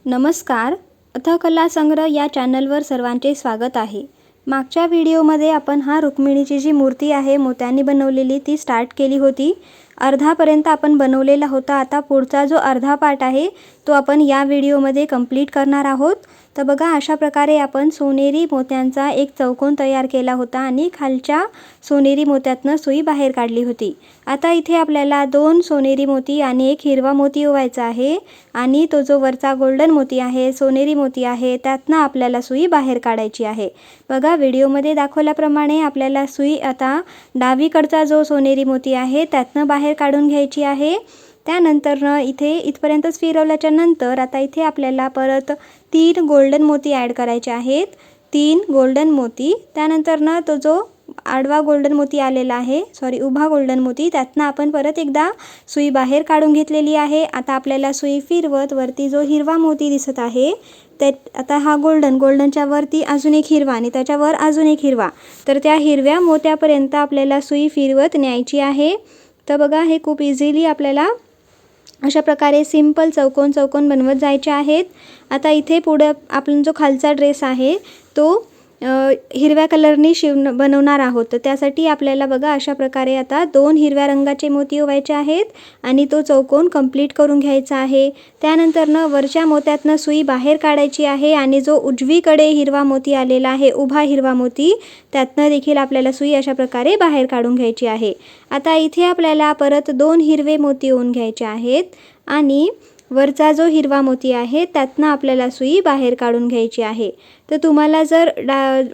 नमस्कार. कला संग्रह या चॅनलवर सर्वांचे स्वागत आहे. मागच्या व्हिडिओमध्ये आपण रुक्मिणीची जी मूर्ती आहे मोत्यांनी बनवलेली ती स्टार्ट केली होती. अर्धापर्यंत आपण बनवलेला होता. आता पुढचा जो अर्धा पार्ट आहे तो आपण या व्हिडिओमध्ये कंप्लीट करणार आहोत. तर बघा, अशा प्रकारे आपण सोनेरी मोत्यांचा एक चौकोन तयार केला होता आणि खालच्या सोनेरी मोत्यातनं सुई बाहेर काढली होती. आता इथे आपल्याला 2 सोनेरी मोती आणि एक हिरवा मोती ओवायचा आहे आणि तो जो वरचा गोल्डन मोती आहे, सोनेरी मोती आहे, त्यातनं आपल्याला सुई बाहेर काढायची आहे. बघा, व्हिडिओमध्ये दाखवल्याप्रमाणे आपल्याला सुई आता डावीकडचा जो सोनेरी मोती आहे त्यातनं बाहेर काढून घ्यायची आहे. त्यानंतर इथे इथपर्यंतच फिरवल्याच्या नंतर आता इथे आपल्याला परत 3 गोल्डन मोती ॲड करायचे आहेत. 3 गोल्डन मोती. त्यानंतर तो जो आडवा गोल्डन मोती आलेला आहे, उभा गोल्डन मोती, त्यातनं आपण परत एकदा सुई बाहेर काढून घेतलेली आहे. आता आपल्याला सुई फिरवत वरती जो हिरवा मोती दिसत आहे ते आता हा गोल्डनच्या वरती अजून एक हिरवा आणि त्याच्यावर अजून एक हिरवा, तर त्या हिरव्या मोत्यापर्यंत आपल्याला सुई फिरवत न्यायची आहे. तर बघा, हे खूप इझिली आपल्याला अशा प्रकारे सिंपल चौकोन बनवत जायचे आहेत. आता इथे पुढे आपण जो खालचा ड्रेस आहे तो हिरव्या कलरनी बनवणार आहोत. तर त्यासाठी आपल्याला बघा अशा प्रकारे आता 2 हिरव्या रंगाचे मोती ओवायचे आहेत आणि तो चौकोन कंप्लीट करून घ्यायचा आहे. त्यानंतर वरच्या मोत्यातनं सुई बाहेर काढायची आहे आणि जो उजवीकडे हिरवा मोती आलेला आहे, उभा हिरवा मोती, त्यातनं देखील आपल्याला सुई अशा प्रकारे बाहेर काढून घ्यायची आहे. आता इथे आपल्याला परत 2 हिरवे मोती ओवून घ्यायचे आहेत आणि वरचा जो हिरवा मोती आहे त्यातनं आपल्याला सुई बाहेर काढून घ्यायची आहे. तर तुम्हाला जर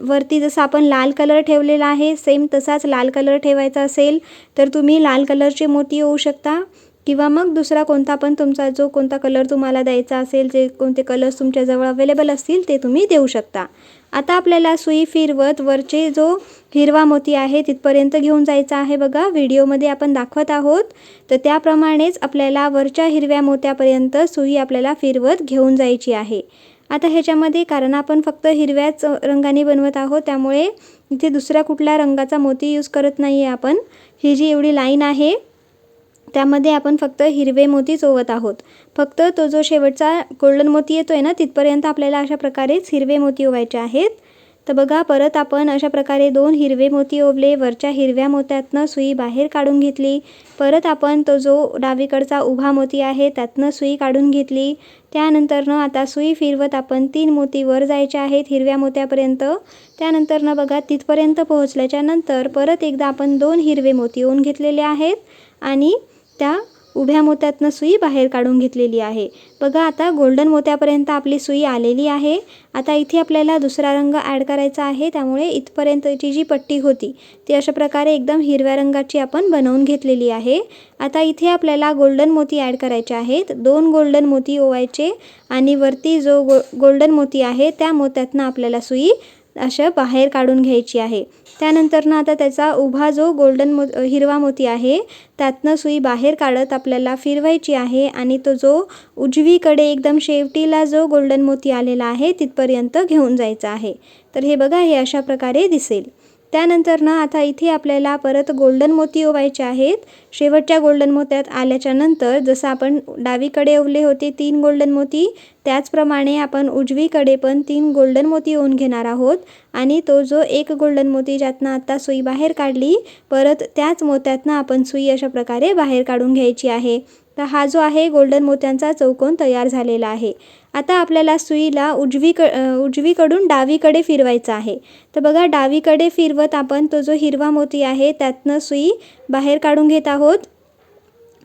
वरती जसं आपण लाल कलर ठेवलेला आहे सेम तसाच लाल कलर ठेवायचा असेल तर तुम्ही लाल कलरचे मोती ओवू शकता किंवा मग दुसरा कोणता पण तुमचा जो कोणता कलर तुम्हाला द्यायचा असेल, जे कोणते कलर्स तुमच्याजवळ अवेलेबल असतील ते तुम्ही देऊ शकता. आता आपल्याला सुई फिरवत वरचे जो हिरवा मोती आहे तिथपर्यंत घेऊन जायचा आहे. बघा, व्हिडिओमध्ये आपण दाखवत आहोत. तर त्याप्रमाणेच आपल्याला वरच्या हिरव्या मोत्यापर्यंत सुई आपल्याला फिरवत घेऊन जायची आहे. आता ह्याच्यामध्ये कारण आपण फक्त हिरव्याच रंगाने बनवत आहोत त्यामुळे इथे दुसऱ्या कुठल्या रंगाचा मोती यूज करत नाही आहे आपण. ही जी एवढी लाईन आहे त्यामध्ये आपण फक्त हिरवे मोती ओवत आहोत. फक्त तो जो शेवटचा गोल्डन मोती येतो आहे ना तिथपर्यंत आपल्याला अशा प्रकारेच हिरवे मोती ओवायचे आहेत. तर बघा, परत आपण अशा प्रकारे 2 हिरवे मोती ओवले, वरच्या हिरव्या मोत्यातनं सुई बाहेर काढून घेतली. परत आपण तो जो डावीकडचा उभा मोती आहे त्यातनं सुई काढून घेतली. त्यानंतर आता सुई फिरवत आपण 3 मोती वर जायचे आहेत हिरव्या मोत्यापर्यंत. त्यानंतर बघा, तिथपर्यंत पोहोचल्याच्या नंतर परत एकदा आपण 2 हिरवे मोती ओवून घेतलेले आहेत आणि त्या उभ्या मोत्यातनं सुई बाहेर काढून घेतलेली आहे. बघा, आता गोल्डन मोत्यापर्यंत आपली सुई आलेली आहे. आता इथे आपल्याला दुसरा रंग ॲड करायचा आहे त्यामुळे इथपर्यंतची जी पट्टी होती ती अशा प्रकारे एकदम हिरव्या रंगाची आपण बनवून घेतलेली आहे. आता इथे आपल्याला गोल्डन मोती ॲड करायचे आहेत. 2 गोल्डन मोती ओवायचे आणि वरती जो गोल्डन मोती आहे त्या मोत्यातनं आपल्याला सुई अशा बाहेर काढून घ्यायची आहे. त्यानंतर आता त्याचा उभा जो हिरवा मोती आहे त्यातनं सुई बाहेर काढत आपल्याला फिरवायची आहे आणि तो जो उजवीकडे एकदम शेवटीला जो गोल्डन मोती आलेला आहे तिथपर्यंत घेऊन जायचा आहे. तर हे बघा, हे अशा प्रकारे दिसेल. त्यानंतर आता इथे आपल्याला परत गोल्डन मोती ओवायचे आहेत. शेवटच्या गोल्डन मोत्यात आल्याच्या नंतर जसं आपण डावीकडे ओवले होते 3 गोल्डन मोती, त्याचप्रमाणे आपण उजवीकडे पण 3 गोल्डन मोती ओवून घेणार आहोत आणि तो जो एक गोल्डन मोती ज्यातनं आता सुई बाहेर काढली, परत त्याच मोत्यातनं आपण सुई अशा प्रकारे बाहेर काढून घ्यायची आहे. तर हा जो आहे गोल्डन मोत्यांचा चौकोन तयार झालेला आहे. आता आपल्याला सुईला उजवीकडून डावीकडे फिरवायचा आहे. तर बघा, डावीकडे फिरवत आपण तो जो हिरवा मोती आहे त्यातनं सुई बाहेर काढून घेत आहोत.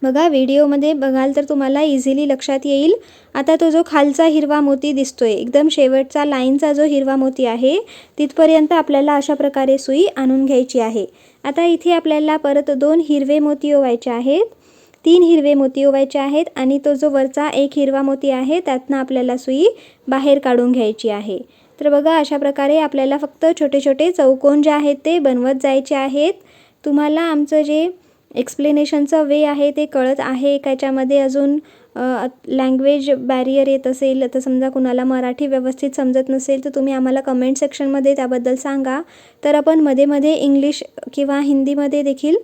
बघा, व्हिडिओमध्ये बघाल तर तुम्हाला इझिली लक्षात येईल. आता तो जो खालचा हिरवा मोती दिसतोय, एकदम शेवटचा लाईनचा जो हिरवा मोती आहे तिथपर्यंत आपल्याला अशा प्रकारे सुई आणून घ्यायची आहे. आता इथे आपल्याला परत 2 हिरवे मोती ओवायचे आहेत. 3 हिरवे मोती ओवायचे आहेत आणि तो जो वरचा एक हिरवा मोती आहे त्यातनं आपल्याला सुई बाहेर काढून घ्यायची आहे. तर बघा, अशा प्रकारे आपल्याला फक्त छोटे छोटे चौकोन जे आहेत ते बनवत जायचे आहेत. तुम्हाला आमचं जे एक्सप्लेनेशनचं वे आहे ते कळत आहे का? याच्यामध्ये अजून लँग्वेज बॅरियर येत असेल, तर समजा कुणाला मराठी व्यवस्थित समजत नसेल तर तुम्ही आम्हाला कमेंट सेक्शनमध्ये त्याबद्दल सांगा. तर आपण मध्ये इंग्लिश किंवा हिंदीमध्ये देखील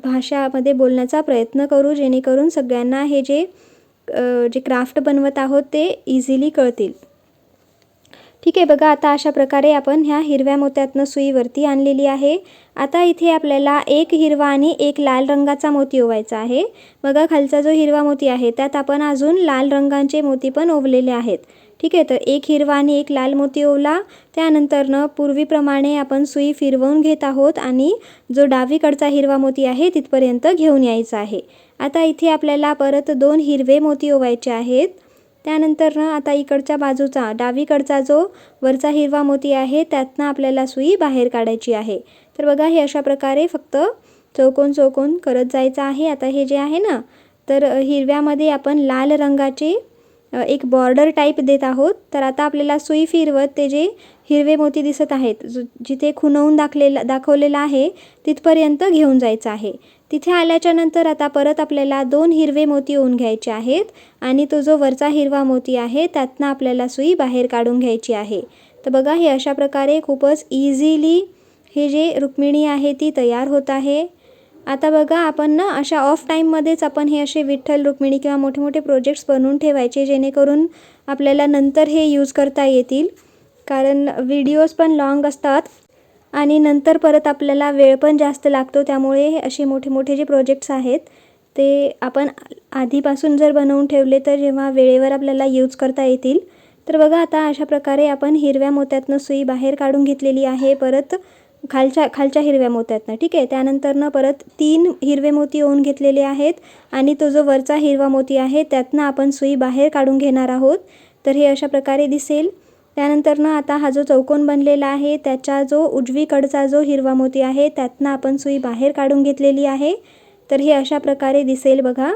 भाषामध्ये बोलण्याचा प्रयत्न करू, जेणेकरून सगळ्यांना हे जे जे क्राफ्ट बनवत आहोत ते इझिली कळतील. ठीक आहे, बघा आता अशा प्रकारे आपण ह्या हिरव्या मोत्यातनं सुई वरती आणलेली आहे. आता इथे आपल्याला एक हिरवा आणि एक लाल रंगाचा मोती ओवायचा आहे. बघा खालचा जो हिरवा मोती आहे त्यात आपण अजून लाल रंगाचे मोती पण ओवलेले आहेत. ठीक आहे, तर एक हिरवा आणि एक लाल मोती ओवला. त्यानंतरनं पूर्वीप्रमाणे आपण सुई फिरवून घेत आहोत आणि जो डावीकडचा हिरवा मोती आहे तिथपर्यंत घेऊन यायचा आहे. आता इथे आपल्याला परत 2 हिरवे मोती ओवायचे आहेत. त्यानंतर आता इकडच्या बाजूचा डावीकडचा जो वरचा हिरवा मोती आहे त्यातनं आपल्याला सुई बाहेर काढायची आहे. तर बघा हे अशा प्रकारे फक्त चौकोन चौकोन करत जायचं आहे. आता हे जे आहे ना, तर हिरव्यामध्ये आपण लाल रंगाचे एक बॉर्डर टाईप देत आहोत. तर आता आपल्याला सुई फिरवत ते जे हिरवे मोती दिसत आहेत जिथे खुणवून दाखवलेलं आहे तिथपर्यंत घेऊन जायचं आहे. तिथे आल्याच्या नंतर आता परत आपल्याला 2 हिरवे मोती ओवून घ्यायचे आहेत आणि तो जो वरचा हिरवा मोती आहे त्यातनं आपल्याला सुई बाहेर काढून घ्यायची आहे. तर बघा हे अशा प्रकारे खूपच इझिली हे जे रुक्मिणी आहे ती तयार होत आहे. आता बघा आपण ना अशा ऑफ टाईममध्येच आपण हे असे विठ्ठल रुक्मिणी किंवा मोठे मोठे प्रोजेक्ट्स बनवून ठेवायचे जेणेकरून आपल्याला नंतर हे यूज करता येतील. कारण व्हिडिओज पण लॉंग असतात आणि नंतर परत आपल्याला वेळ पण जास्त लागतो. त्यामुळे हे असे मोठे मोठे जे प्रोजेक्ट्स आहेत ते आपण आधीपासून जर बनवून ठेवले तर जेव्हा वेळेवर आपल्याला यूज करता येतील. तर बघा आता अशा प्रकारे आपण हिरव्या मोत्यातनं सुई बाहेर काढून घेतलेली आहे परत खालच्या हिरव्या मोत्यातनं. ठीक आहे, त्यानंतरनं परत 3 हिरवे मोती ओवून घेतलेले आहेत आणि तो जो वरचा हिरवा मोती आहे त्यातनं आपण सुई बाहेर काढून घेणार आहोत. तर हे अशा प्रकारे दिसेल. त्यानंतरनं आता हा जो चौकोन बनलेला आहे त्याच्या जो उजवीकडचा जो हिरवा मोती आहे त्यातनं आपण सुई बाहेर काढून घेतलेली आहे. तर हे अशा प्रकारे दिसेल बघा.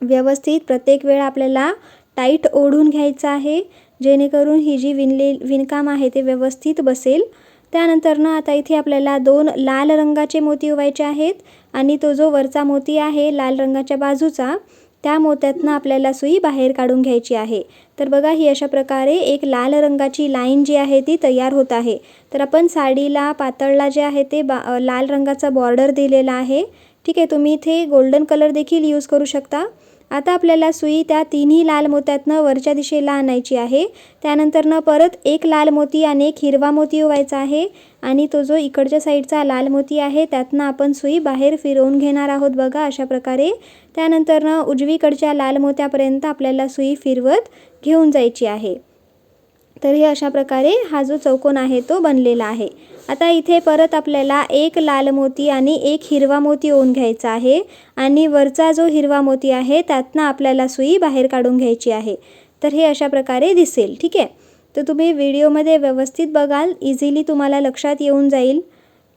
व्यवस्थित प्रत्येक वेळा आपल्याला टाईट ओढून घ्यायचं आहे जेणेकरून ही जी विणकाम आहे ते व्यवस्थित बसेल. त्यानंतरनं आता इथे आपल्याला 2 लाल रंगाचे मोती ओवायचे आहेत आणि तो जो वरचा मोती आहे लाल रंगाच्या बाजूचा त्या मोत्यातनं आपल्याला सुई बाहेर काढून घ्यायची आहे. तर बघा ही अशा प्रकारे एक लाल रंगाची लाईन जी आहे ती तयार होत आहे. तर आपण साडीला पातळला जे आहे ते लाल रंगाचा बॉर्डर दिलेला आहे. ठीक आहे, तुम्ही इथे गोल्डन कलर देखील यूज करू शकता. आता आपल्याला सुई त्या 3ही लाल मोत्यातनं वरच्या दिशेला आणायची आहे. त्यानंतरनं परत एक लाल मोती आणि एक हिरवा मोती ओवायचा आहे आणि तो जो इकडच्या साईडचा लाल मोती आहे त्यातनं आपण सुई बाहेर फिरवून घेणार आहोत बघा अशा प्रकारे. त्यानंतरनं उजवीकडच्या लाल मोत्यापर्यंत आपल्याला सुई फिरवत घेऊन जायची आहे. तर हे अशा प्रकारे हा जो चौकोन आहे तो बनलेला आहे. आता इथे परत आपल्याला एक लाल मोती आणि एक हिरवा मोती ओवून घ्यायचा आहे आणि वरचा जो हिरवा मोती आहे त्यातनं आपल्याला सुई बाहेर काढून घ्यायची आहे. तर हे अशा प्रकारे दिसेल. ठीक आहे, तर तुम्ही व्हिडिओमध्ये व्यवस्थित बघाल, इझिली तुम्हाला लक्षात येऊन जाईल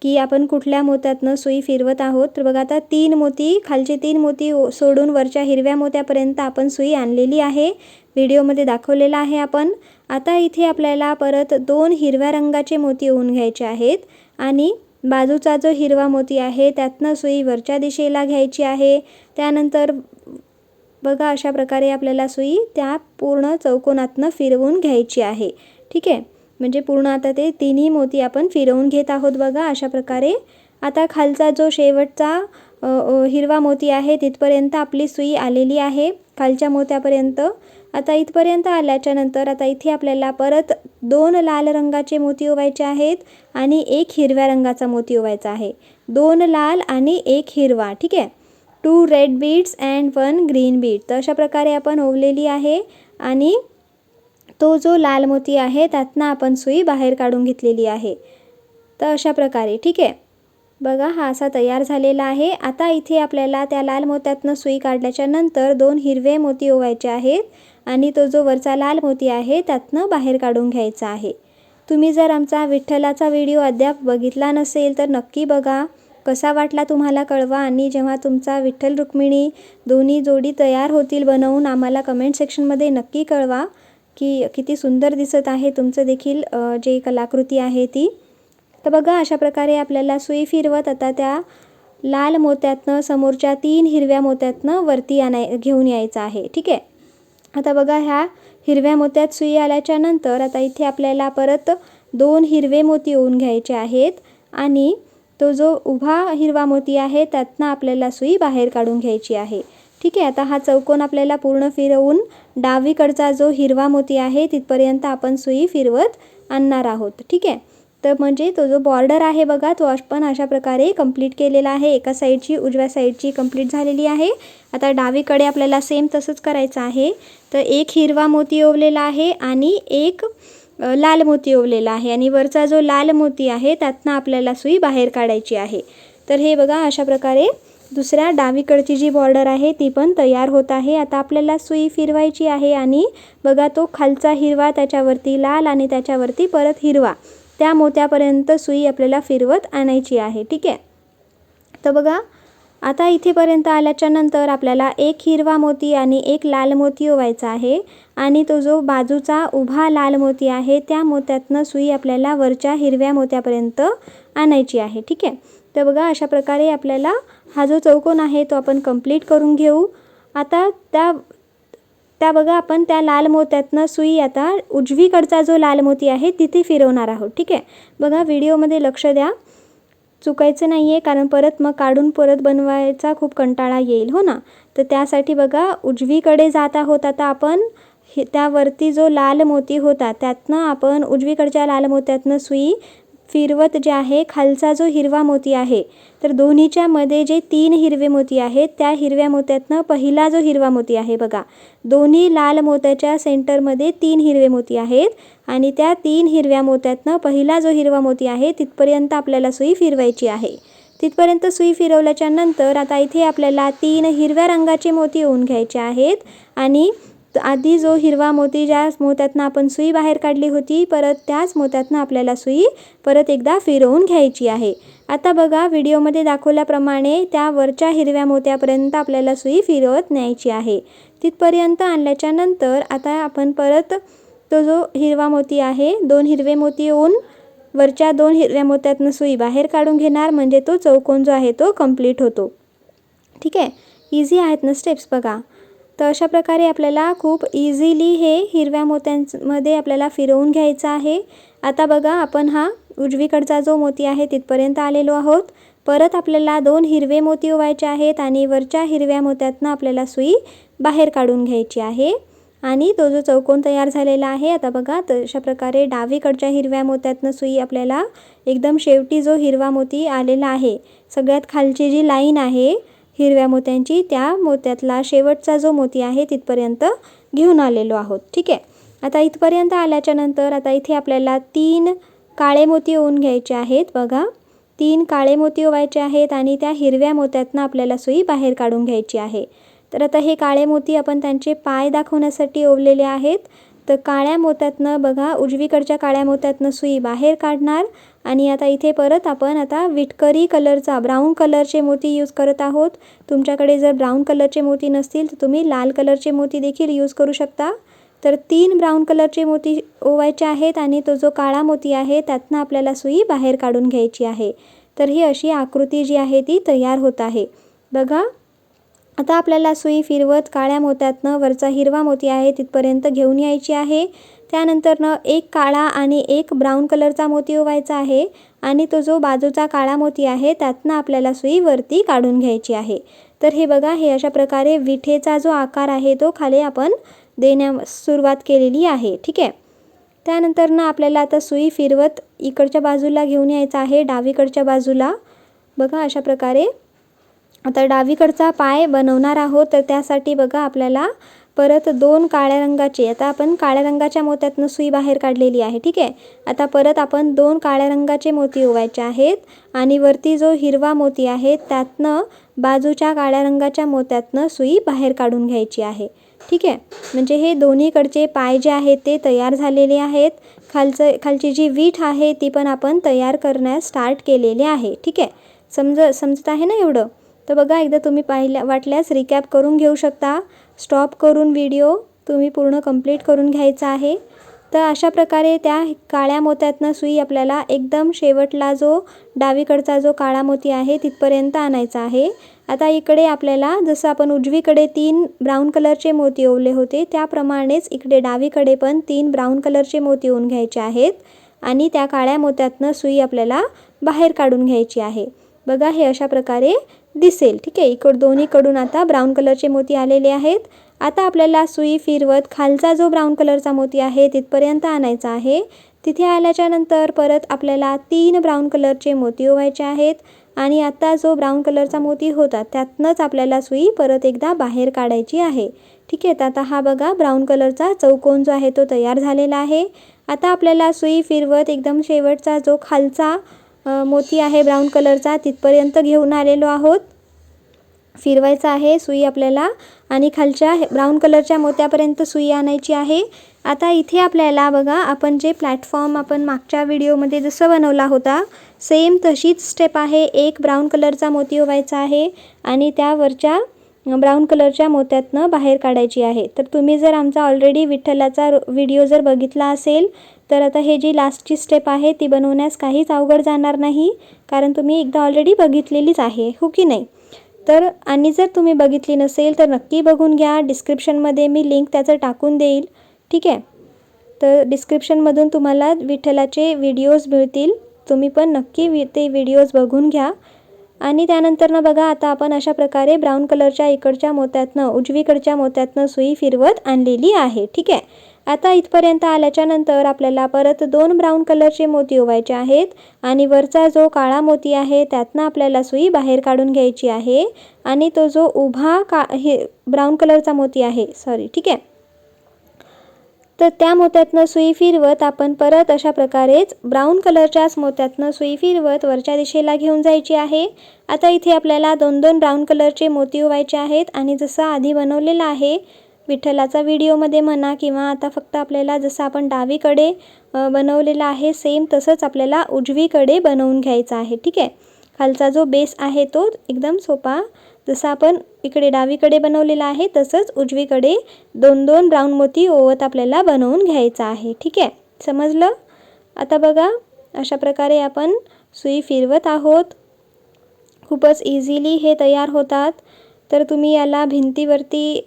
की आपण कुठल्या मोत्यातनं सुई फिरवत आहोत. तर बघा आता 3 मोती खालचे 3 मोती सोडून वरच्या हिरव्या मोत्यापर्यंत आपण सुई आणलेली आहे. व्हिडिओमध्ये दाखवलेला आहे आपण. आता इथे आपल्याला परत 2 हिरव्या रंगाचे मोती ओवून घ्यायचे आहेत आणि बाजूचा जो हिरवा मोती आहे त्यातनं सुई वरच्या दिशेला घ्यायची आहे. त्यानंतर बघा अशा प्रकारे आपल्याला सुई त्या पूर्ण चौकोनातनं फिरवून घ्यायची आहे. ठीक आहे, म्हणजे पूर्ण आता ते 3ही मोती आपण फिरवून घेत आहोत बघा अशा प्रकारे. आता खालचा जो शेवटचा हिरवा मोती आहे तिथपर्यंत आपली सुई आलेली आहे खालच्या मोत्यापर्यंत. आता इथपर्यंत आल्याच्या नंतर आता इथे आपल्याला परत 2 लाल रंगाचे मोती ओवायचे आहेत आणि एक हिरव्या रंगाचा मोती ओवायचा आहे. 2 लाल आणि एक हिरवा. ठीक आहे, 2 red beads and 1 green Beed. तर अशा प्रकारे आपण ओवलेली आहे आणि तो जो लाल मोती आहे त्यातनं आपण सुई बाहेर काढून घेतलेली आहे. तर अशा प्रकारे ठीक आहे, बघा हा असा तयार झालेला आहे. आता इथे आपल्याला त्या लाल मोत्यातनं सुई काढल्याच्या नंतर 2 हिरवे मोती ओवायचे आहेत आणि तो जो वरचा लाल मोती आहे त्यातनं बाहेर काढून घ्यायचा आहे. तुम्ही जर आमचा विठ्ठलाचा व्हिडिओ अद्याप बघितला नसेल तर नक्की बघा. कसा वाटला तुम्हाला कळवा आणि जेव्हा तुमचा विठ्ठल रुक्मिणी दोन्ही जोडी तयार होतील बनवून आम्हाला कमेंट सेक्शनमध्ये नक्की कळवा की किती सुंदर दिसत आहे तुमचं देखील जे कलाकृती आहे ती. तर बघा अशा प्रकारे आपल्याला सुई फिरवत आता त्या लाल मोत्यातनं समोरच्या 3 हिरव्या मोत्यातनं वरती घेऊन यायचं आहे. ठीक आहे, आता बघा ह्या हिरव्या मोत्यात सुई आल्याच्या नंतर आता इथे आपल्याला परत 2 हिरवे मोती ओवून घ्यायचे आहेत आणि तो जो उभा हिरवा मोती आहे त्यातनं आपल्याला सुई बाहेर काढून घ्यायची आहे. ठीक आहे. आता हा चौकोन आपल्याला पूर्ण फिरवून डावीकडचा जो हिरवा मोती आहे तिथपर्यंत आपण सुई फिरवत आणणार आहोत. ठीक आहे. तर म्हणजे तो जो बॉर्डर आहे बघा तो आपण अशा प्रकारे कंप्लीट केलेला आहे. एका साईडची उजव्या साईडची कंप्लीट झालेली आहे. आता डावीकडे आपल्याला सेम तसंच करायचं आहे. तर एक हिरवा मोती ओवलेला आहे आणि एक लाल मोती ओवलेला आहे आणि वरचा जो लाल मोती आहे त्यातनं आपल्याला सुई बाहेर काढायची आहे. तर हे बघा अशा प्रकारे दुसऱ्या डावीकडची जी बॉर्डर आहे ती पण तयार होत आहे. आता आपल्याला सुई फिरवायची आहे आणि बघा तो खालचा हिरवा त्याच्यावरती लाल आणि त्याच्यावरती परत हिरवा त्या मोत्यापर्यंत सुई आपल्याला फिरवत आणायची आहे. ठीक आहे. तर बघा आता इथेपर्यंत आल्याच्या नंतर आपल्याला एक हिरवा मोती आणि एक लाल मोती ओवायचा आहे आणि तो जो बाजूचा उभा लाल मोती आहे त्या मोत्यातनं सुई आपल्याला वरच्या हिरव्या मोत्यापर्यंत आणायची आहे. ठीक आहे. तर बघा अशा प्रकारे आपल्याला हा जो चौकोन आहे तो आपण कंप्लीट करून घेऊ. आता त्या बघा आपण त्या लाल मोत्यातनं सुई आता उजवीकडचा जो लाल मोती आहे तिथे फिरवणार आहोत. ठीक आहे. बघा व्हिडिओमध्ये लक्ष द्या, चुकायचं नाही आहे कारण परत मग काढून परत बनवायचा खूप कंटाळा येईल हो ना. तर त्यासाठी बघा उजवीकडे जात आहोत. आता आपण त्यावरती जो लाल मोती होता त्यातनं आपण उजवीकडच्या लाल मोत्यातनं सुई फिरवत जे आहे खालचा जो हिरवा मोती आहे तर दोन्हीच्या मध्ये जे 3 हिरवे मोती आहेत त्या हिरव्या मोत्यातनं पहिला जो हिरवा मोती आहे बघा दोन्ही लाल मोत्याच्या सेंटरमध्ये 3 हिरवे मोती आहेत आणि त्या 3 हिरव्या मोत्यातनं पहिला जो हिरवा मोती आहे तिथपर्यंत आपल्याला सुई फिरवायची आहे. तिथपर्यंत सुई फिरवल्याच्या नंतर आता इथे आपल्याला 3 हिरव्या रंगाचे मोती ओवून घ्यायचे आहेत आणि आधी जो हिरवा मोती ज्या मोत्यातनं आपण सुई बाहेर काढली होती परत त्याच मोत्यातनं आपल्याला सुई परत एकदा फिरवून घ्यायची आहे. आता बघा व्हिडिओमध्ये दाखवल्याप्रमाणे त्या वरच्या हिरव्या मोत्यापर्यंत आपल्याला सुई फिरवत न्यायची आहे. तिथपर्यंत आणल्याच्या नंतर आता आपण परत तो जो हिरवा मोती आहे 2 हिरवे मोती ओवून वरच्या 2 हिरव्या मोत्यातनं सुई बाहेर काढून घेणार म्हणजे तो चौकोन जो आहे तो कंप्लीट होतो. ठीक आहे. इझी आहेत ना स्टेप्स बघा. तर अशा प्रकारे आपल्याला खूप इझिली हे हिरव्या मोत्यांमध्ये आपल्याला फिरवून घ्यायचं आहे. आता बघा आपण हा उजवीकडचा जो मोती आहे तिथपर्यंत आलेलो आहोत. परत आपल्याला 2 हिरवे मोती ओवायचे आहेत आणि वरच्या हिरव्या मोत्यातनं आपल्याला सुई बाहेर काढून घ्यायची आहे आणि तो जो चौकोन तयार झालेला आहे आता बघा तर अशा प्रकारे डावीकडच्या हिरव्या मोत्यातनं सुई आपल्याला एकदम शेवटी जो हिरवा मोती आलेला आहे सगळ्यात खालची जी लाईन आहे हिरव्या मोत्यांची त्या मोत्यातला शेवटचा जो मोती आहे तिथपर्यंत घेऊन आलेलो आहोत. ठीक आहे. आता इथपर्यंत आल्याच्या नंतर आता इथे आपल्याला 3 काळे मोती ओवून घ्यायचे आहेत. बघा 3 काळे मोती ओवायचे आहेत आणि त्या हिरव्या मोत्यातनं आपल्याला सुई बाहेर काढून घ्यायची आहे. तर आता हे काळे मोती आपण त्यांचे पाय दाखवण्यासाठी ओवलेले आहेत. तर काळ्या मोत्यातनं बघा उजवीकडच्या काळ्या मोत्यातनं सुई बाहेर काढणार आणि आता इथे परत आपण आता विटकरी कलरचा ब्राऊन कलरचे मोती यूज करत आहोत. तुमच्याकडे जर ब्राऊन कलरचे मोती नसतील तर तुम्ही लाल कलरचे मोती देखील यूज करू शकता. तर 3 ब्राऊन कलरचे मोती ओवायचे आहेत आणि तो जो काळा मोती आहे त्यातनं आपल्याला सुई बाहेर काढून घ्यायची आहे. तर ही अशी आकृती जी आहे ती तयार होत आहे. बघा आता आपल्याला सुई फिरवत काळ्या मोत्यातनं वरचा हिरवा मोती आहे तिथपर्यंत घेऊन यायची आहे. त्यानंतरनं एक काळा आणि एक ब्राऊन कलरचा मोती ओवायचा आहे आणि तो जो बाजूचा काळा मोती आहे त्यातनं आपल्याला सुई वरती काढून घ्यायची आहे. तर हे बघा हे अशा प्रकारे विठेचा जो आकार आहे तो खाली आपण देण्यास सुरुवात केलेली आहे. ठीक आहे. त्यानंतरनं आपल्याला आता सुई फिरवत इकडच्या बाजूला घेऊन यायचं आहे डावीकडच्या बाजूला. बघा अशा प्रकारे आता डावीकडचा पाय बनवणार आहोत. तर त्यासाठी बघा आपल्याला परत 2 काळ्या रंगाचे आता आपण काळ्या रंगाच्या मोत्यातनं सुई बाहेर काढलेली आहे. ठीक आहे. आता परत आपण 2 काळ्या रंगाचे मोती ओवायचे आहेत आणि वरती जो हिरवा मोती आहे त्यातनं बाजूच्या काळ्या रंगाच्या मोत्यातनं सुई बाहेर काढून घ्यायची आहे. ठीक आहे. म्हणजे हे दोन्हीकडचे पाय जे आहेत ते तयार झालेले आहेत. खालची जी वीठ आहे ती पण आपण तयार करण्यास स्टार्ट केलेले आहे. ठीक आहे. समजत आहे ना एवढं. तर बघा एकदा तुम्ही वाटल्यास रिकॅप करून घेऊ शकता. स्टॉप करून व्हिडिओ तुम्ही पूर्ण कंप्लीट करून घ्यायचा आहे. तर अशा प्रकारे त्या काळ्या मोत्यातनं सुई आपल्याला एकदम शेवटला जो डावीकडचा जो काळा मोती आहे तिथपर्यंत आणायचा आहे. आता इकडे आपल्याला जसं आपण उजवीकडे 3 ब्राऊन कलरचे मोती ओवले होते त्याप्रमाणेच इकडे डावीकडे पण 3 ब्राऊन कलरचे मोती ओवून घ्यायचे आहेत आणि त्या काळ्या मोत्यातनं सुई आपल्याला बाहेर काढून घ्यायची आहे. बघा हे अशा प्रकारे दिसेल. ठीक आहे, दोन्हीकडून आता ब्राऊन कलरचे मोती आलेले आहेत. आता आपल्याला सुई फिरवत खालचा जो ब्राऊन कलरचा मोती आहे तिथपर्यंत आणायचा आहे. तिथे आल्याच्या नंतर परत आपल्याला 3 ब्राऊन कलरचे मोती ओवायचे आहेत आणि आता जो ब्राऊन कलरचा मोती होता त्यातनंच आपल्याला सुई परत एकदा बाहेर काढायची आहे. ठीक आहे, तर आता हा बघा ब्राऊन कलरचा चौकोन जो आहे तो तयार झालेला आहे. आता आपल्याला सुई फिरवत एकदम शेवटचा जो खालचा मोती आहे ब्राऊन कलरचा तिथपर्यंत घेऊन आलेलो आहोत. फिरवायचा आहे सुई आपल्याला आणि खालच्या ब्राऊन कलरच्या मोत्यापर्यंत सुई आणायची आहे. आता इथे आपल्याला बघा आपण जे प्लॅटफॉर्म आपण मागच्या व्हिडिओमध्ये जसं बनवला होता सेम तशीच स्टेप आहे. एक ब्राऊन कलरचा मोती ओवायचा आहे आणि त्यावरच्या ब्राऊन कलरच्या मोत्यातनं बाहेर काढायची आहे. तर तुम्ही जर आमचा ऑलरेडी विठ्ठलाचा व्हिडिओ जर बघितला असेल तर आता हे जी लास्टची स्टेप आहे ती बनवण्यास काहीच अवघड जाणार नाही, कारण तुम्ही एकदा ऑलरेडी बघितलेलीच आहे, हो की नाही. तर आणि जर तुम्ही बघितली नसेल तर नक्की बघून घ्या. डिस्क्रिप्शनमध्ये मी लिंक त्याचं टाकून देईल. ठीक आहे, तर डिस्क्रिप्शनमधून तुम्हाला विठ्ठलाचे व्हिडिओज मिळतील. तुम्ही पण नक्की ते व्हिडिओज बघून घ्या. आणि त्यानंतरनं बघा आता आपण अशा प्रकारे ब्राऊन कलरच्या इकडच्या मोत्यातनं उजवीकडच्या मोत्यातनं सुई फिरवत आणलेली आहे. ठीक आहे, आता इथपर्यंत आल्याच्या नंतर आपल्याला परत 2 ब्राऊन कलरचे मोती ओवायचे आहेत आणि वरचा जो काळा मोती आहे त्यातनं आपल्याला सुई बाहेर काढून घ्यायची आहे आणि तो जो उभा ब्राऊन कलरचा मोती आहे ठीक आहे, तर त्या मोत्यातनं सुई फिरवत आपण परत अशा प्रकारेच ब्राऊन कलरच्याच मोत्यातनं सुई फिरवत वरच्या दिशेला घेऊन जायची आहे. आता इथे आपल्याला 2-2 ब्राऊन कलरचे मोती ओवायचे आहेत आणि जसं आधी बनवलेला आहे विठ्ठलाचा व्हिडिओमध्ये म्हणा किंवा आता फक्त आपल्याला जसं आपण डावीकडे बनवलेला आहे सेम तसंच आपल्याला उजवीकडे बनवून घ्यायचं आहे. ठीक आहे, खालचा जो बेस आहे तो एकदम सोपा जसं आपण इकडे डावीकडे बनवलेला आहे तसंच उजवीकडे 2-2 ब्राऊन मोती ओवत आपल्याला बनवून घ्यायचं आहे. ठीक आहे, समजलं. आता बघा अशा प्रकारे आपण सुई फिरवत आहोत. खूपच इझिली हे तयार होतात. तर तुम्ही याला भिंतीवरती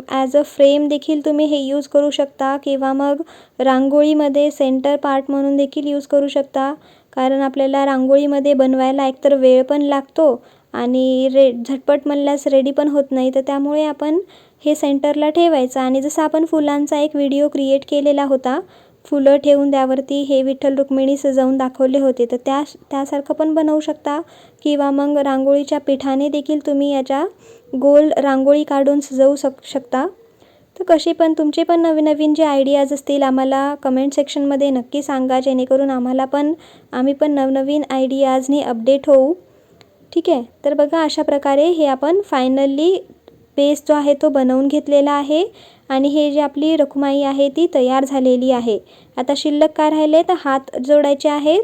ॲज अ फ्रेम देखील तुम्ही हे यूज करू शकता किंवा मग रांगोळीमध्ये सेंटर पार्ट म्हणून देखील यूज करू शकता, कारण आपल्याला रांगोळीमध्ये बनवायला एकतर वेळ पण लागतो आणि झटपट म्हणल्यास रेडी पण होत नाही. तर त्यामुळे आपण हे सेंटरला ठेवायचं आणि जसं आपण फुलांचा एक व्हिडिओ क्रिएट केलेला होता, फुलं ठेवून त्यावरती हे विठ्ठल रुक्मिणी सजवून दाखवले होते, तर त्यासारखं पण बनवू शकता किंवा मग रांगोळीच्या पिठाने देखील तुम्ही याच्या गोल रांगोळी काढून सजवू शकता. तर कसे पण तुमचे पण नवीन नवीन जे आयडियाज असतील आम्हाला कमेंट सेक्शनमध्ये नक्की सांगा, जेणेकरून आम्ही पण नवनवीन आयडियाजनी अपडेट होऊ. ठीक आहे, तर बघा अशा प्रकारे हे आपण फायनली बेस जो आहे तो बनवून घेतलेला आहे आणि हे जी आपली रखुमाई आहे ती तयार झालेली आहे. आता शिल्लक काय राहिले तर हात जोडायचे आहेत.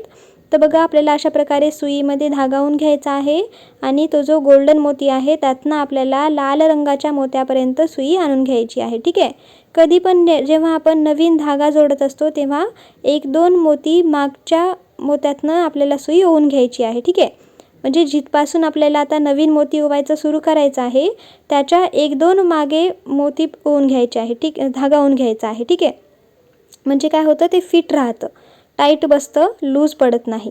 तर बघा आपल्याला अशा प्रकारे सुईमध्ये धागावून घ्यायचा आहे आणि तो जो गोल्डन मोती आहे त्यातनं आपल्याला लाल रंगाच्या मोत्यापर्यंत सुई आणून घ्यायची आहे. ठीक आहे, कधी पण जेव्हा आपण नवीन धागा जोडत असतो तेव्हा 1-2 मोती मागच्या मोत्यातनं आपल्याला सुई ओवून घ्यायची आहे. ठीक आहे, म्हणजे जिथपासून आपल्याला आता नवीन मोती ओवायचं सुरू करायचं आहे त्याच्या 1-2 मागे मोती ओवून घ्यायचे आहे. धागा ओवून घ्यायचा आहे. ठीक आहे, म्हणजे काय होतं ते फिट राहतं, टाईट बसतं, लूज पडत नाही.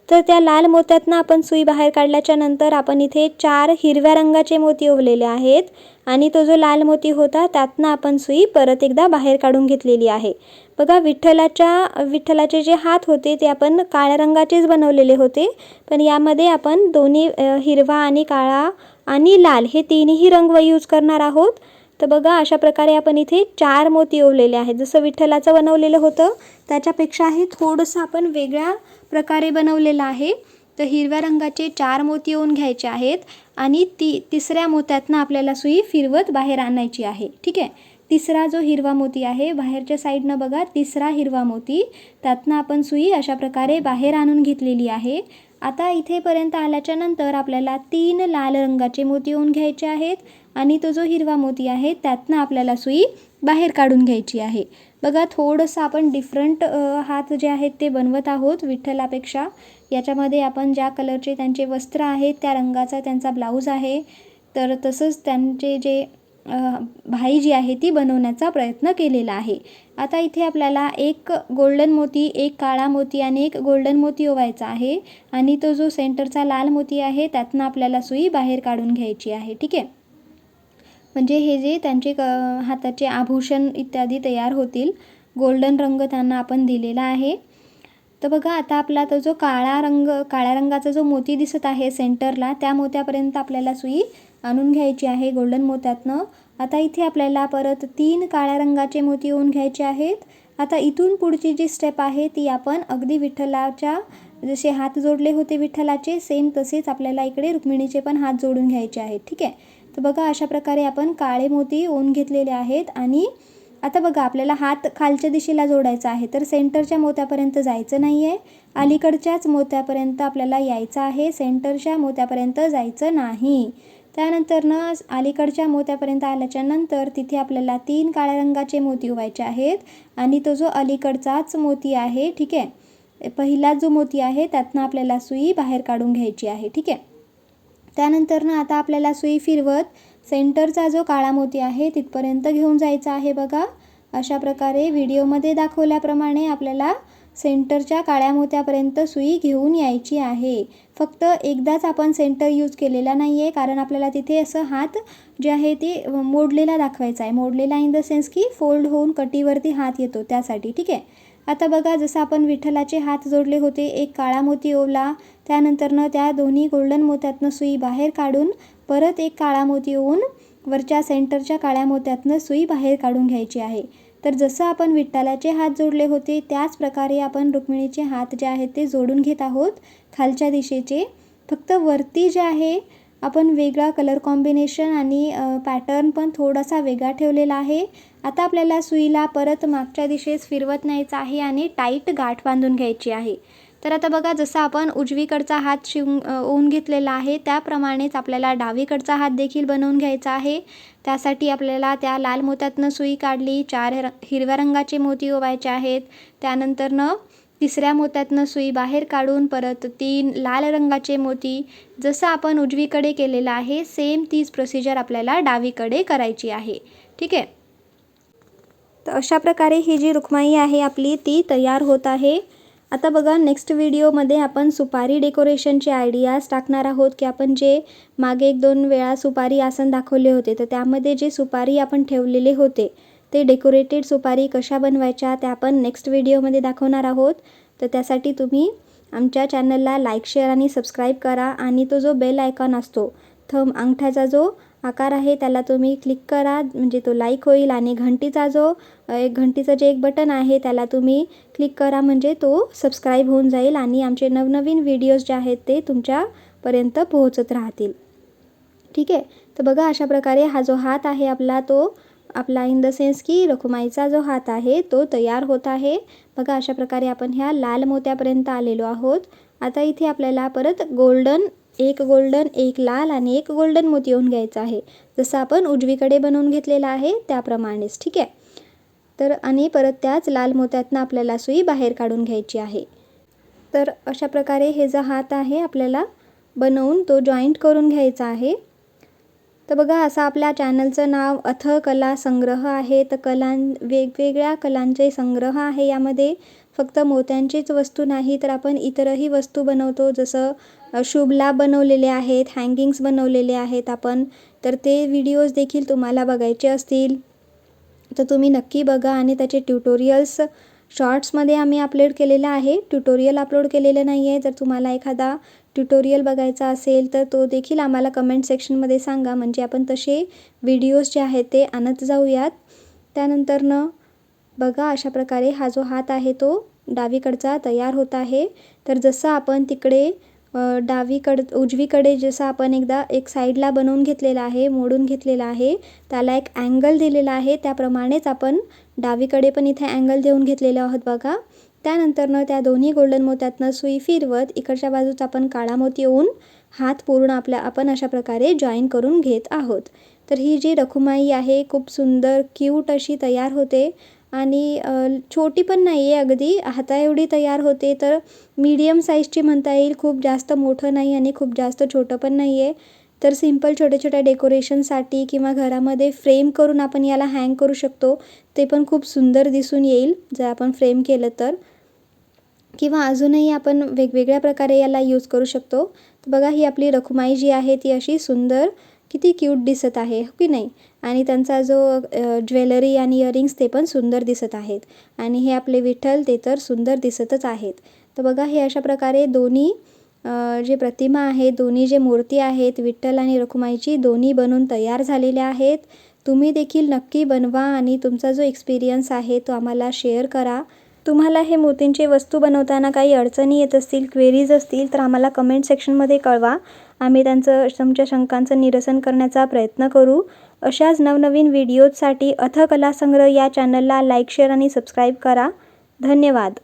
तर त्या लाल मोत्यातनं आपण सुई बाहेर काढल्याच्या नंतर आपण इथे 4 हिरव्या रंगाचे मोती ओवलेले आहेत आणि तो जो लाल मोती होता त्यातनं आपण सुई परत एकदा बाहेर काढून घेतलेली आहे. बघा विठ्ठलाचे जे हात होते ते आपण काळ्या रंगाचेच बनवलेले होते, पण यामध्ये आपण दोन्ही हिरवा आणि काळा आणि लाल हे तिन्ही रंग यूज करणार आहोत. तर बघा अशा प्रकारे आपण इथे 4 मोती ओवलेले आहेत. जसं विठ्ठलाचं बनवलेलं होतं त्याच्यापेक्षा हे थोडंसं आपण वेगळ्या प्रकारे बनवलेलं आहे. तर हिरव्या रंगाचे 4 मोती ओवून घ्यायचे आहेत आणि तिसऱ्या मोत्यातनं आपल्याला सुई फिरवत बाहेर आणायची आहे. ठीक आहे, तिसरा जो हिरवा मोती आहे बाहेरच्या साईडनं बघा, तिसरा हिरवा मोती त्यातनं आपण सुई अशा प्रकारे बाहेर आणून घेतलेली आहे. आता इथेपर्यंत आल्याच्या नंतर आपल्याला 3 लाल रंगाचे मोती ओवून घ्यायचे आहेत आणि तो जो हिरवा मोती आहे त्यातनं आपल्याला सुई बाहेर काढून घ्यायची आहे. बघा थोडंसं आपण डिफरंट हात जे आहेत ते बनवत आहोत विठ्ठलापेक्षा. याच्यामध्ये आपण ज्या कलरचे त्यांचे वस्त्र आहेत त्या रंगाचा त्यांचा ब्लाऊज आहे, तर तसंच त्यांचे जे भाई जी आहे ती बनवण्याचा प्रयत्न केलेला आहे. आता इथे आपल्याला एक गोल्डन मोती, एक काळा मोती आणि एक गोल्डन मोती ओवायचा आहे आणि तो जो सेंटरचा लाल मोती आहे त्यातनं आपल्याला सुई बाहेर काढून घ्यायची आहे. ठीक आहे. म्हणजे हे जे त्यांचे हाताचे आभूषण इत्यादी तयार होतील. गोल्डन रंग त्यांना आपण दिलेला आहे. तर बघा आता आपला तो जो काळ्या रंगाचा जो मोती दिसत आहे सेंटरला, त्या मोत्यापर्यंत आपल्याला सुई आणून घ्यायची आहे गोल्डन मोत्यातनं. आता इथे आपल्याला परत 3 काळ्या रंगाचे मोती ओवून घ्यायचे आहेत. आता इथून पुढची जी स्टेप आहे ती आपण अगदी विठ्ठलाच्या जसे हात जोडले होते विठ्ठलाचे, सेम तसेच आपल्याला इकडे रुक्मिणीचे पण हात जोडून घ्यायचे आहेत. ठीक आहे. तर बघा अशा प्रकारे आपण काळे मोती ओवून घेतलेले आहेत आणि आता बघा आपल्याला हात खालच्या दिशेला जोडायचा आहे. तर सेंटरच्या मोत्यापर्यंत जायचं नाही आहे, अलीकडच्याच मोत्यापर्यंत आपल्याला यायचं आहे, सेंटरच्या मोत्यापर्यंत जायचं नाही. त्यानंतरनं अलीकडच्या मोत्यापर्यंत आल्याच्यानंतर तिथे आपल्याला 3 काळ्या रंगाचे मोती ओवायचे आहेत आणि तो जो अलीकडचाच मोती आहे, ठीक आहे, पहिला जो मोती आहे त्यातनं आपल्याला सुई बाहेर काढून घ्यायची आहे. ठीक आहे. त्यानंतरनं आता आपल्याला सुई फिरवत सेंटरचा जो काळा मोती आहे तिथपर्यंत घेऊन जायचा आहे. बघा अशा प्रकारे व्हिडिओमध्ये दाखवल्याप्रमाणे आपल्याला सेंटरच्या काळ्या मोत्यापर्यंत सुई घेऊन यायची आहे. फक्त एकदाच आपण सेंटर यूज केलेला नाही आहे, कारण आपल्याला तिथे असं हात जे आहे ते मोडलेला दाखवायचा आहे. मोडलेला इन द सेन्स की फोल्ड होऊन कटीवरती हात येतो त्यासाठी. ठीक आहे. आता बघा जसं आपण विठ्ठलाचे हात जोडले होते, एक काळा मोती ओवला, त्यानंतरनं त्या दोन्ही गोल्डन मोत्यातनं सुई बाहेर काढून परत एक काळा मोती ओवून वरच्या सेंटरच्या काळ्या मोत्यातनं सुई बाहेर काढून घ्यायची आहे. तर जसं आपण विठ्ठलाचे हात जोडले होते त्याच प्रकारे आपण रुक्मिणीचे हात जे आहेत ते जोडून घेत आहोत खालच्या दिशेचे. फक्त वरती जे आहे आपण वेगळा कलर कॉम्बिनेशन आणि पॅटर्न पण थोडासा वेगळा ठेवलेला आहे. आता आपल्याला सुईला परत मागच्या दिशेस फिरवत न्यायचं आहे आणि टाईट गाठ बांधून घ्यायची आहे. तर आता बघा जसं आपण उजवीकडचा हात ओवून घेतलेला आहे त्याप्रमाणेच आपल्याला डावीकडचा हात देखील बनवून घ्यायचा आहे. त्यासाठी आपल्याला त्या लाल मोत्यातनं सुई काढली, 4 हिरव्या रंगाचे मोती ओवायचे आहेत. त्यानंतरनं 3ऱ्या मोत्यातनं सुई बाहेर काढून परत 3 लाल रंगाचे मोती, जसं आपण उजवीकडे केलेलं आहे सेम तीच प्रोसिजर आपल्याला डावीकडे करायची आहे. ठीक आहे. तर अशा प्रकारे ही जी रुक्माई आहे आपली ती तयार होत आहे. आता बघा नेक्स्ट व्हिडिओमध्ये आपण सुपारी डेकोरेशनचे आयडियाज टाकणार आहोत की आपण जे मागे 1-2 वेळा सुपारी आसन दाखवले होते, तर त्यामध्ये जे सुपारी आपण ठेवलेले होते ते डेकोरेटेड सुपारी कशा बनवायच्या त्या आपण नेक्स्ट व्हिडिओमध्ये दाखवणार आहोत. तर त्यासाठी तुम्ही आमच्या चॅनलला लाईक, शेअर आणि सबस्क्राईब करा आणि तो जो बेल आयकॉन असतो, अंगठ्याचा जो आकार आहे त्याला तुम्ही क्लिक करा, म्हणजे तो लाईक होईल. आणि घंटीचं जे एक बटन आहे त्याला तुम्ही क्लिक करा, म्हणजे तो सबस्क्राईब होऊन जाईल आणि आमचे नवनवीन व्हिडिओज जे आहेत ते तुमच्यापर्यंत पोहोचत राहतील. ठीक आहे. तर बघा अशा प्रकारे हा जो हात आहे आपला इन द सेन्स की रुक्माईचा जो हात आहे तो तयार होत आहे. बघा अशा प्रकारे आपण ह्या लाल मोत्यापर्यंत आलेलो आहोत. आता इथे आपल्याला परत एक गोल्डन, एक लाल आणि एक गोल्डन मोती ओवून घ्यायचा आहे, जसं आपण उजवीकडे बनवून घेतलेला आहे त्याप्रमाणेच. ठीक आहे. तर आणि परत त्याच लाल मोत्यातनं आपल्याला सुई बाहेर काढून घ्यायची आहे. तर अशा प्रकारे हे जो हात आहे आपल्याला बनवून तो जॉईंट करून घ्यायचा आहे. तर बघा असं आपल्या चॅनलचं नाव अथः कला संग्रह आहे. तर वेगवेगळ्या कलांचे संग्रह आहे. यामध्ये फक्त मोत्यांचीच वस्तू नाही तर आपण इतरही वस्तू बनवतो, जसं शुभ लाभ बनवलेले आहेत, हँगिंग्स बनवलेले आहेत आपण. तर ते व्हिडिओज देखील तुम्हाला बघायचे असतील तर तुम्ही नक्की बघा आणि त्याचे ट्युटोरियल्स शॉर्ट्समध्ये आम्ही अपलोड केलेलं आहे, ट्युटोरियल अपलोड केलेलं नाही आहे. जर तुम्हाला एखादा ट्युटोरियल बघायचा असेल तर तो देखील आम्हाला कमेंट सेक्शनमध्ये सांगा, म्हणजे आपण तसे व्हिडिओज जे आहेत ते आणत जाऊयात. त्यानंतरनं बघा अशा प्रकारे हा जो हात आहे तो डावीकडचा तयार होत आहे. तर जसं आपण तिकडे उजवीकडे जसं आपण एकदा एक साईडला बनवून घेतलेला आहे, मोडून घेतलेला आहे, त्याला एक अँगल दिलेला आहे, त्याप्रमाणेच आपण डावीकडे पण इथे अँगल देऊन घेतलेले आहोत. बघा त्यानंतरनं त्या दोन्ही गोल्डन मोत्यातनं सुई फिरवत इकडच्या बाजूचा आपण काळा मोती ओवून हात पूर्ण आपण अशा प्रकारे जॉईन करून घेत आहोत. तर ही जी रखुमाई आहे खूप सुंदर क्यूट अशी तयार होते आणि छोटी पण नाही आहे, अगदी हाताएवढी तयार होते. तर मीडियम साईजची म्हणता येईल, खूप जास्त मोठं नाही आणि खूप जास्त छोटं पण नाही आहे. तर सिंपल छोट्या-छोट्या डेकोरेशनसाठी किंवा घरामध्ये फ्रेम करून आपण याला हँग करू शकतो. ते पण खूप सुंदर दिसून येईल जर आपण फ्रेम केलं तर. किंवा अजूनही आपण वेगवेगळ्या प्रकारे याला यूज करू शकतो. तर बघा ही आपली रखुमाई जी आहे ती अशी सुंदर किती क्यूट दिसत आहे, हो की नाही? आणि त्यांचा जो ज्वेलरी आणि इयरिंग्स ते पण सुंदर दिसत आहेत. आणि हे आपले विठ्ठल ते तर सुंदर दिसतच आहेत. तर बघा हे अशा प्रकारे दोन्ही जे प्रतिमा आहेत, दोन्ही जे मूर्ती आहेत विठ्ठल आणि रखुमाईची दोन्ही बनून तयार झालेल्या आहेत. तुम्ही देखील नक्की बनवा आणि तुमचा जो एक्सपिरियन्स आहे तो आम्हाला शेअर करा. तुम्हाला हे मोत्यांची वस्तू बनवताना काही अडचणी येत असतील, क्वेरीज असतील तर आम्हाला कमेंट सेक्शनमध्ये कळवा. आम्ही तुमच्या शंकांचं निरसन करण्याचा प्रयत्न करू. अशाच नवनवीन व्हिडिओजसाठी अथ कला संग्रह या चॅनलला लाईक, शेअर आणि सबस्क्राईब करा. धन्यवाद.